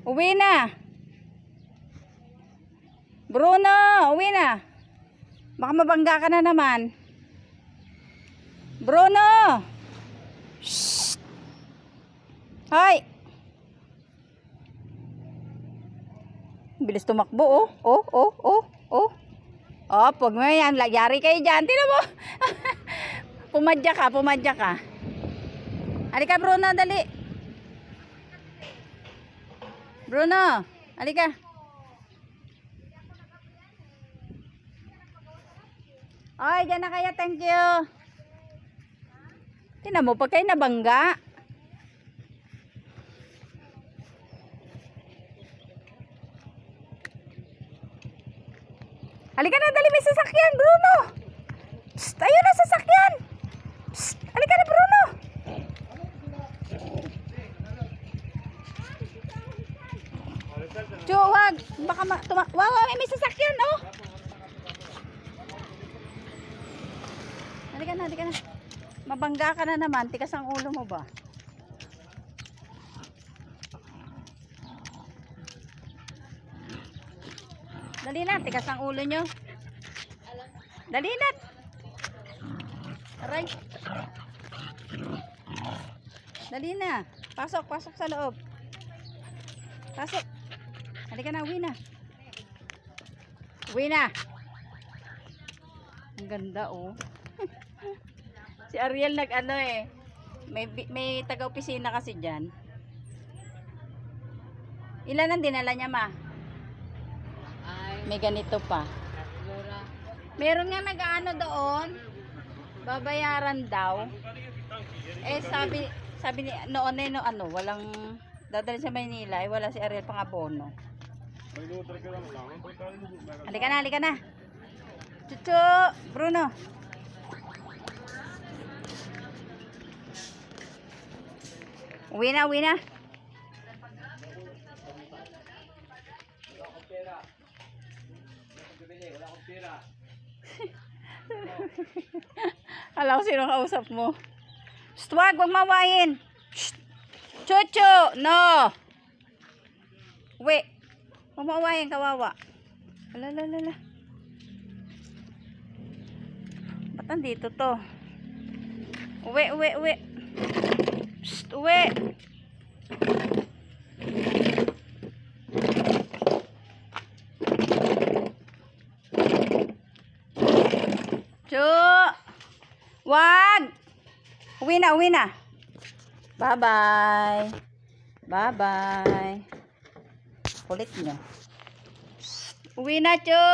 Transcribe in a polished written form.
Uwi na. Bruno, uwi na. Baka mabangga ka na naman. Bruno. Shh. Hoy. Bilis tumakbo, oh. Oh, oh, oh, oh. Oh, pag mo yan, yari kayo dyan. Tingnan mo. Pumadya ka, pumadya ka. Halika, Bruno, dali. Bruno, halika. Ay, dyan na kaya, thank you. Tingnan mo, pag kayo nabangga. Halika na, dali, may sasakyan, Bruno. Psst, ayun na, sasakyan. Psst, halika na, Bruno. Chu, wag. Baka wow, may sasakyan, oh. Halika na, halika na. Mabangga ka na naman, tikas ang ulo mo ba? Dali na, tikas ang ulo nyo. Dali na. Aray. Dali na. Pasok, pasok sa loob. Pasok. Halika na, uwi na. Uwi na. Ang ganda, oh. Si Ariel nag-ano eh. May taga-opisina kasi dyan. Ilan ang dinala niya, ma? May ganito pa. Meron nga nag-ano doon. Babayaran daw. Eh sabi ni noon eh no ano, walang dadalhin sa Maynila, eh wala si Ariel pang abono. Halika na, halika na. Chuchu, Bruno. Uwi na, uwi na. Alam ko sino kausap mo. Shh, wag mawain. Chuchu, no. Uwi. Huwag mawain, kawawa. Alalala. Ba't nandito to? Uwi, uwi, uwi. Shh, uwi. Chu! Wag! Uwi na, uwi na. Bye-bye. Bye-bye. Kulit nyo. Uwi na, Chu!